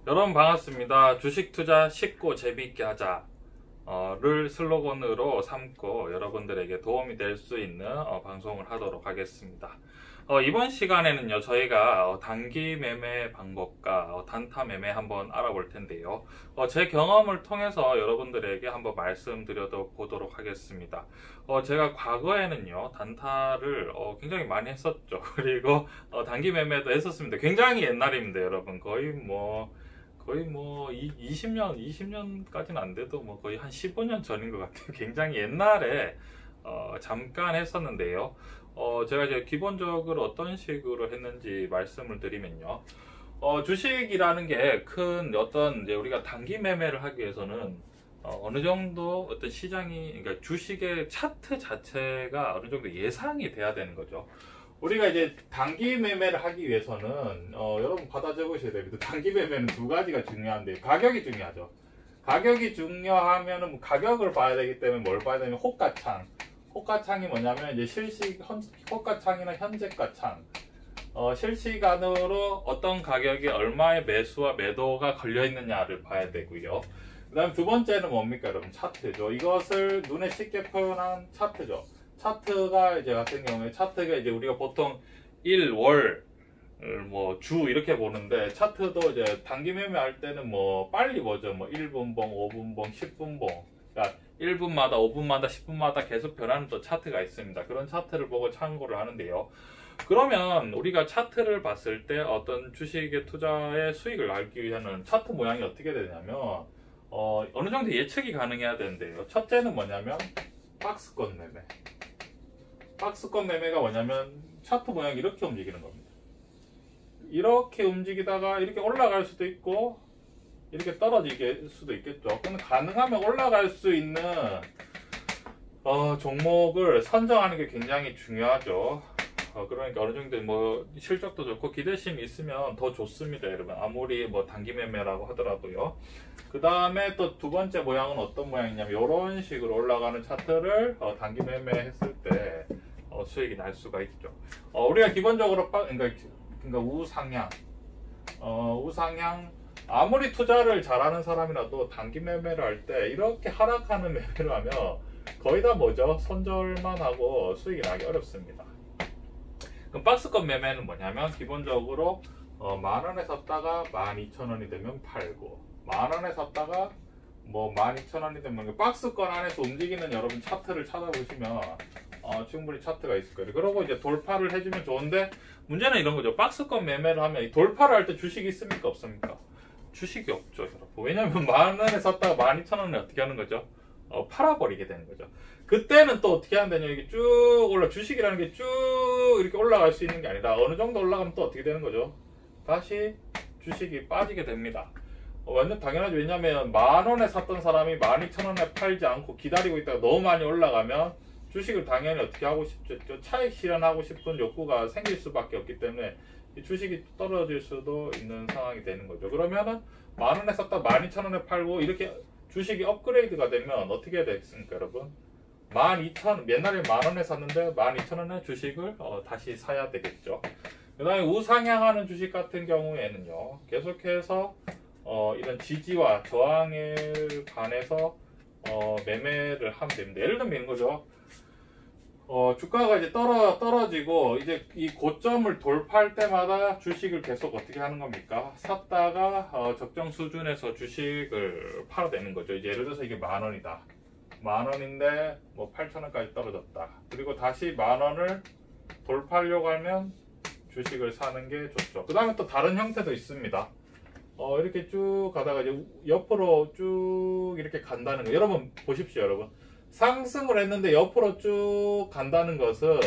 여러분 반갑습니다. 주식 투자 쉽고 재미있게 하자를 슬로건으로 삼고 여러분들에게 도움이 될 수 있는 방송을 하도록 하겠습니다. 이번 시간에는요, 저희가 단기 매매 방법과 단타 매매 한번 알아볼 텐데요. 제 경험을 통해서 여러분들에게 한번 말씀드려 보도록 하겠습니다. 제가 과거에는요, 단타를 굉장히 많이 했었죠. 그리고 단기 매매도 했었습니다. 굉장히 옛날입니다, 여러분. 거의 20년까지는 안 돼도 거의 한 15년 전인 것 같아요. 굉장히 옛날에 잠깐 했었는데요. 제가 이제 기본적으로 어떤 식으로 했는지 말씀을 드리면요. 주식이라는 게 큰 어떤 이제 우리가 단기 매매를 하기 위해서는 어느 정도 어떤 시장이, 그러니까 주식의 차트 자체가 어느 정도 예상이 돼야 되는 거죠. 우리가 이제 단기 매매를 하기 위해서는 여러분 받아 적으셔야 됩니다. 단기 매매는 두 가지가 중요한데, 가격이 중요하죠. 가격이 중요하면은 가격을 봐야 되기 때문에 뭘 봐야 되냐면 호가창. 호가창이 뭐냐면 이제 호가창이나 현재가창. 실시간으로 어떤 가격에 얼마의 매수와 매도가 걸려 있느냐를 봐야 되고요. 그 다음 두 번째는 뭡니까, 여러분? 차트죠. 이것을 눈에 쉽게 표현한 차트죠. 차트가 이제 같은 경우에 차트가 이제 우리가 보통 일, 월, 주 이렇게 보는데, 차트도 이제 단기 매매할 때는 빨리 보죠. 1분봉, 5분봉, 10분봉. 그러니까 1분마다, 5분마다, 10분마다 계속 변하는 또 차트가 있습니다. 그런 차트를 보고 참고를 하는데요. 그러면 우리가 차트를 봤을 때 어떤 주식의 투자의 수익을 알기 위해서는 차트 모양이 어떻게 되냐면 어느 정도 예측이 가능해야 되는데요. 첫째는 뭐냐면 박스권 매매. 박스권 매매가 뭐냐면 차트 모양이 이렇게 움직이는 겁니다. 이렇게 움직이다가 이렇게 올라갈 수도 있고 이렇게 떨어질 수도 있겠죠. 근데 가능하면 올라갈 수 있는 종목을 선정하는 게 굉장히 중요하죠. 그러니까 어느 정도 실적도 좋고 기대심이 있으면 더 좋습니다, 여러분. 아무리 단기 매매라고 하더라도요. 그 다음에 또 두 번째 모양은 어떤 모양이냐면 이런 식으로 올라가는 차트를 단기 매매했을 때 수익이 날 수가 있죠. 우리가 기본적으로 그러니까 우상향, 아무리 투자를 잘하는 사람이라도 단기 매매를 할 때 이렇게 하락하는 매매를 하면 거의 다 손절만 하고 수익이 나기 어렵습니다. 그럼 박스권 매매는 뭐냐면 기본적으로 만원에 샀다가 12,000원이 되면 팔고, 만원에 샀다가 12,000원이 되면 박스권 안에서 움직이는 여러분 차트를 찾아보시면 충분히 차트가 있을 거예요. 그러고 이제 돌파를 해주면 좋은데, 문제는 이런 거죠. 박스권 매매를 하면 이 돌파를 할 때 주식이 있습니까, 없습니까? 주식이 없죠, 여러분. 왜냐면 만원에 샀다가 12,000원에 어떻게 하는 거죠? 팔아버리게 되는 거죠. 그때는 또 어떻게 하면 되냐, 이게 쭉 주식이라는 게 쭉 이렇게 올라갈 수 있는 게 아니다. 어느 정도 올라가면 또 어떻게 되는 거죠? 다시 주식이 빠지게 됩니다. 완전 당연하죠. 왜냐면 만원에 샀던 사람이 12,000원에 팔지 않고 기다리고 있다가 너무 많이 올라가면 주식을 당연히 어떻게 하고 싶죠? 차익 실현하고 싶은 욕구가 생길 수밖에 없기 때문에 주식이 떨어질 수도 있는 상황이 되는 거죠. 그러면은 만원에 샀다 12,000원에 팔고 이렇게 주식이 업그레이드가 되면 어떻게 해야 되겠습니까, 여러분? 12,000원, 옛날에 만원에 샀는데 12,000원에 주식을 다시 사야 되겠죠. 그 다음에 우상향하는 주식 같은 경우에는요, 계속해서 이런 지지와 저항에 관해서 매매를 하면 됩니다. 예를 들면 이런 거죠. 주가가 이제 떨어지고 이제 이 고점을 돌파할 때마다 주식을 계속 어떻게 하는 겁니까? 샀다가 적정 수준에서 주식을 팔아내는 거죠. 이제 예를 들어서 이게 만원이다. 만원인데 8,000원까지 떨어졌다. 그리고 다시 만원을 돌파하려고 하면 주식을 사는 게 좋죠. 그 다음에 또 다른 형태도 있습니다. 이렇게 쭉 가다가 이제 옆으로 쭉 이렇게 간다는 거. 여러분 보십시오, 여러분. 상승을 했는데 옆으로 쭉 간다는 것은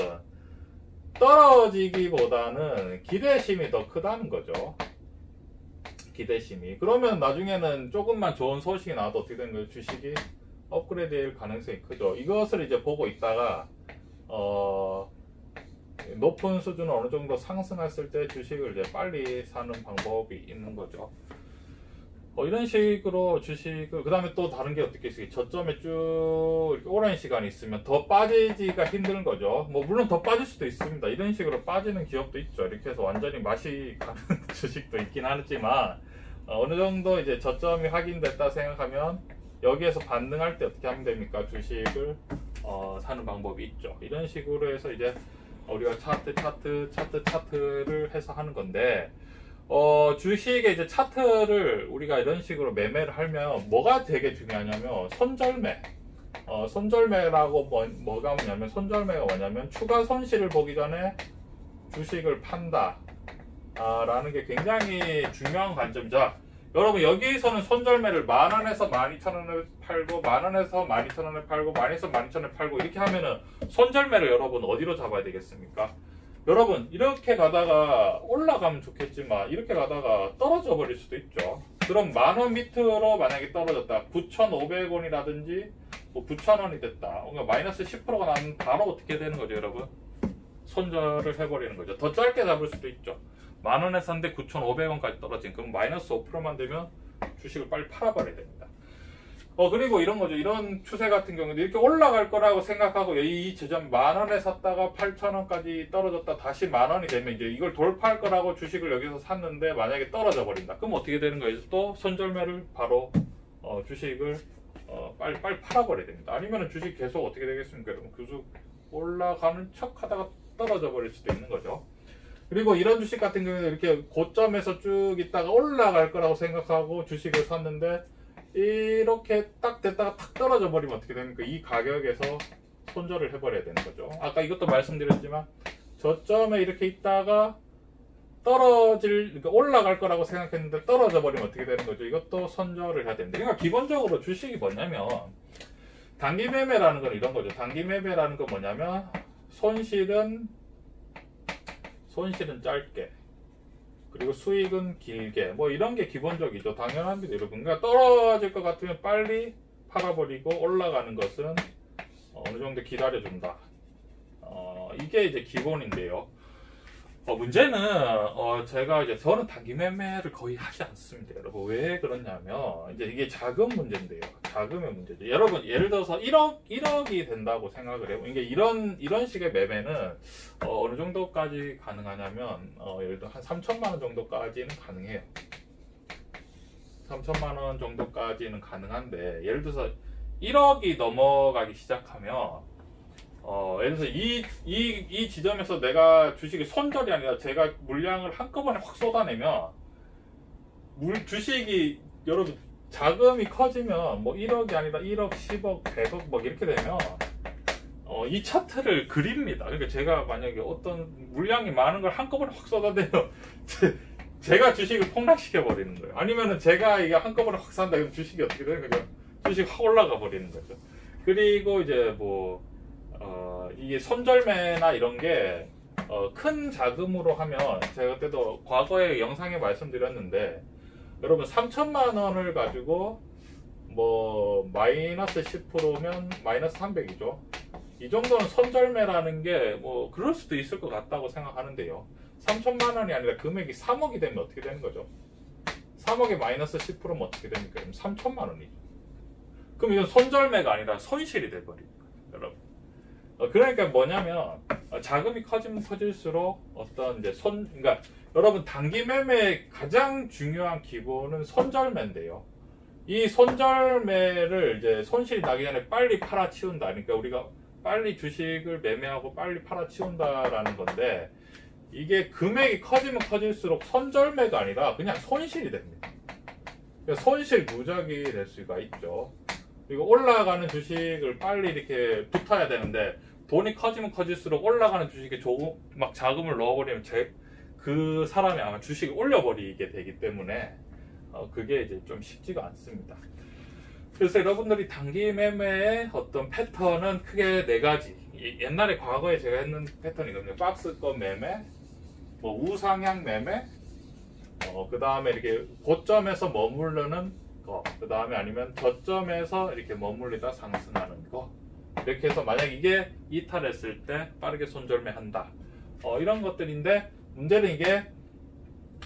떨어지기보다는 기대심이 더 크다는 거죠. 기대심이. 그러면 나중에는 조금만 좋은 소식이 나와도 어떻게 되는 거예요? 주식이 업그레이드 될 가능성이 크죠. 이것을 이제 보고 있다가 높은 수준을 어느 정도 상승했을 때 주식을 이제 빨리 사는 방법이 있는 거죠. 이런 식으로 주식을, 그 다음에 또 다른 게 어떻게 있어요? 저점에 쭉 이렇게 오랜 시간이 있으면 더 빠지기가 힘든 거죠. 물론 더 빠질 수도 있습니다. 이런 식으로 빠지는 기업도 있죠. 이렇게 해서 완전히 맛이 가는 주식도 있긴 하지만 어느 정도 이제 저점이 확인됐다 생각하면 여기에서 반등할 때 어떻게 하면 됩니까? 주식을 사는 방법이 있죠. 이런 식으로 해서 이제 우리가 차트를 해서 하는 건데, 주식의 이제 차트를 우리가 이런 식으로 매매를 하면 뭐가 되게 중요하냐면 손절매. 손절매라고 뭐가 뭐냐면, 손절매가 뭐냐면 추가 손실을 보기 전에 주식을 판다 라는 게 굉장히 중요한 관점이죠. 여러분, 여기서는 손절매를 10,000원에서 12,000원을 팔고, 10,000원에서 12,000원을 팔고, 10,000원에서 12,000원을 팔고, 이렇게 하면은 손절매를 여러분 어디로 잡아야 되겠습니까? 여러분, 이렇게 가다가 올라가면 좋겠지만 이렇게 가다가 떨어져 버릴 수도 있죠. 그럼 10,000원 밑으로 만약에 떨어졌다, 9,500원이라든지 뭐 9,000원이 됐다, 그러니까 마이너스 10%가 나면 바로 어떻게 되는 거죠, 여러분? 손절을 해버리는 거죠. 더 짧게 잡을 수도 있죠. 10,000원에 샀는데 9,500원까지 떨어진, 그럼 마이너스 5%만 되면 주식을 빨리 팔아버려야 됩니다. 그리고 이런 거죠. 이런 추세 같은 경우도 이렇게 올라갈 거라고 생각하고 이 지점 10,000원에 샀다가 8,000원까지 떨어졌다 다시 10,000원이 되면 이제 이걸 돌파할 거라고 주식을 여기서 샀는데 만약에 떨어져 버린다. 그럼 어떻게 되는 거예요? 또 손절매를 바로 주식을 빨리 팔아버려야 됩니다. 아니면 주식 계속 어떻게 되겠습니까? 계속 올라가는 척 하다가 떨어져 버릴 수도 있는 거죠. 그리고 이런 주식 같은 경우는 이렇게 고점에서 쭉 있다가 올라갈 거라고 생각하고 주식을 샀는데 이렇게 딱 됐다가 탁 떨어져 버리면 어떻게 됩니까? 이 가격에서 손절을 해버려야 되는 거죠. 아까 이것도 말씀드렸지만 저점에 이렇게 있다가 그러니까 올라갈 거라고 생각했는데 떨어져 버리면 어떻게 되는 거죠? 이것도 손절을 해야 됩니다. 그러니까 기본적으로 주식이 뭐냐면 단기 매매라는 건 이런 거죠. 단기 매매라는 건 뭐냐면 손실은 짧게, 그리고 수익은 길게, 뭐 이런 게 기본적이죠. 당연합니다, 여러분. 그러니까 떨어질 것 같으면 빨리 팔아버리고 올라가는 것은 어느 정도 기다려준다. 이게 이제 기본인데요. 문제는 저는 단기 매매를 거의 하지 않습니다, 여러분. 왜 그러냐면 이제 이게 자금 문제인데요. 자금의 문제죠. 여러분, 예를 들어서 1억이 된다고 생각을 해요. 이게 이런 식의 매매는 어느 정도까지 가능하냐면 예를 들어 한 3천만 원 정도까지는 가능해요. 3천만 원 정도까지는 가능한데, 예를 들어서 1억이 넘어가기 시작하면 예를 들어서 이 지점에서 내가 주식이 손절이 아니라 제가 물량을 한꺼번에 확 쏟아내면 주식이 여러분 자금이 커지면 뭐 1억이 아니라 1억, 10억, 100억 뭐 이렇게 되면 이 차트를 그립니다. 그러니까 제가 만약에 어떤 물량이 많은 걸 한꺼번에 확 쏟아내면 제가 주식을 폭락시켜 버리는 거예요. 아니면은 제가 이게 한꺼번에 확 산다 그러면 주식이 어떻게 되는 거죠? 주식이 확 올라가 버리는 거죠. 그리고 이제 이게 손절매나 이런 게 큰 자금으로 하면, 제가 그때도 과거에 영상에 말씀드렸는데, 여러분 3천만 원을 가지고 뭐 마이너스 10%면 마이너스 300이죠. 이 정도는 손절매라는 게 뭐 그럴 수도 있을 것 같다고 생각하는데요. 3천만 원이 아니라 금액이 3억이 되면 어떻게 되는 거죠? 3억에 마이너스 10%면 어떻게 됩니까? 3천만 원이죠. 그럼 이건 손절매가 아니라 손실이 돼버립니다, 여러분. 그러니까 뭐냐면 자금이 커지면 커질수록 어떤 이제 그러니까 여러분 단기 매매의 가장 중요한 기본은 손절매인데요. 이 손절매를 이제 손실이 나기 전에 빨리 팔아치운다. 그러니까 우리가 빨리 주식을 매매하고 빨리 팔아치운다라는 건데, 이게 금액이 커지면 커질수록 손절매가 아니라 그냥 손실이 됩니다. 그러니까 손실 누적이 될 수가 있죠. 그리고 올라가는 주식을 빨리 이렇게 붙어야 되는데 돈이 커지면 커질수록 올라가는 주식에 막 자금을 넣어버리면 그 사람이 아마 주식을 올려버리게 되기 때문에 그게 이제 좀 쉽지가 않습니다. 그래서 여러분들이 단기 매매의 어떤 패턴은 크게 4가지. 옛날에 과거에 제가 했는 패턴이거든요. 박스권 매매, 뭐 우상향 매매, 그 다음에 이렇게 고점에서 머무르는 거, 그 다음에 아니면 저점에서 이렇게 머물리다 상승하는 거. 이렇게 해서 만약 이게 이탈했을 때 빠르게 손절매 한다. 이런 것들인데, 문제는 이게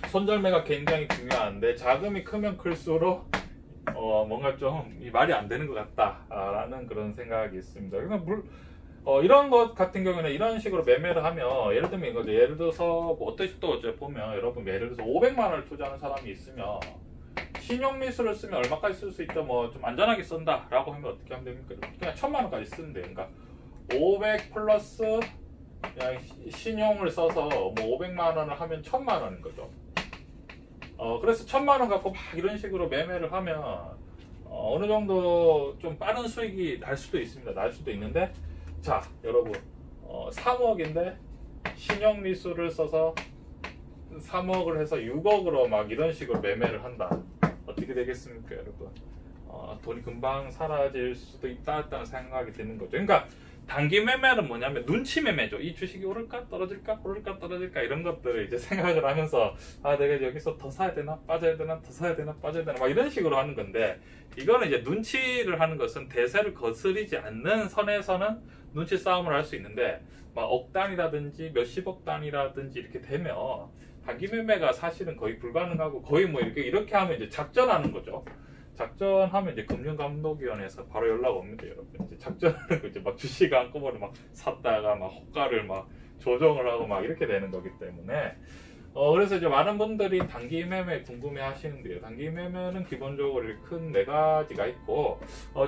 손절매가 굉장히 중요한데 자금이 크면 클수록 뭔가 좀 말이 안 되는 것 같다라는 그런 생각이 있습니다. 그러니까 이런 것 같은 경우는 이런 식으로 매매를 하면, 예를 들면 이거죠. 예를 들어서 뭐 어떤 식도 어째 보면 여러분 예를 들어서 500만 원을 투자하는 사람이 있으면 신용리수를 쓰면 얼마까지 쓸 수 있다, 뭐 좀 안전하게 쓴다 라고 하면 어떻게 하면 됩니까? 그냥 1000만 원까지 쓰면 돼요. 그러니까 500 플러스 그냥 신용을 써서 뭐 500만 원을 하면 1000만 원인 거죠. 그래서 1000만 원 갖고 막 이런 식으로 매매를 하면 어느 정도 좀 빠른 수익이 날 수도 있습니다. 날 수도 있는데, 자 여러분 3억인데 신용리수를 써서 3억을 해서 6억으로 막 이런 식으로 매매를 한다. 어떻게 되겠습니까, 여러분? 돈이 금방 사라질 수도 있다는 생각이 드는 거죠. 그러니까 단기 매매는 뭐냐면 눈치 매매죠. 이 주식이 오를까 떨어질까 오를까 떨어질까 이런 것들을 이제 생각을 하면서 내가 여기서 더 사야 되나 빠져야 되나 더 사야 되나 빠져야 되나 막 이런 식으로 하는 건데, 이거는 이제 눈치를 하는 것은 대세를 거스르지 않는 선에서는 눈치 싸움을 할 수 있는데, 막 억 단위라든지 몇십억 단위라든지 이렇게 되면 단기 매매가 사실은 거의 불가능하고, 거의 뭐 이렇게 하면 이제 작전하는 거죠. 작전하면 이제 금융감독위원회에서 바로 연락 옵니다, 여러분. 이제 작전하는 거 이제 막 주식 한꺼번에 막 샀다가 막 호가를 막 조정을 하고 막 이렇게 되는 거기 때문에, 그래서 이제 많은 분들이 단기 매매 궁금해 하시는데요. 단기 매매는 기본적으로 큰 네 가지가 있고,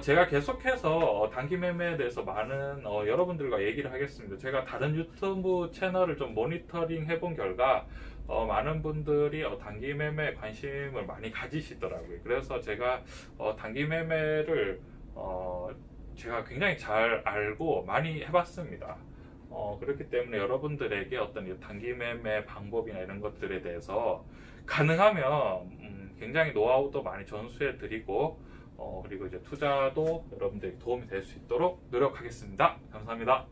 제가 계속해서 단기 매매에 대해서 많은 여러분들과 얘기를 하겠습니다. 제가 다른 유튜브 채널을 좀 모니터링 해본 결과 많은 분들이 단기 매매에 관심을 많이 가지시더라고요. 그래서 제가 단기 매매를 제가 굉장히 잘 알고 많이 해봤습니다. 그렇기 때문에 여러분들에게 어떤 단기 매매 방법이나 이런 것들에 대해서 가능하면 굉장히 노하우도 많이 전수해 드리고, 그리고 이제 투자도 여러분들에게 도움이 될 수 있도록 노력하겠습니다. 감사합니다.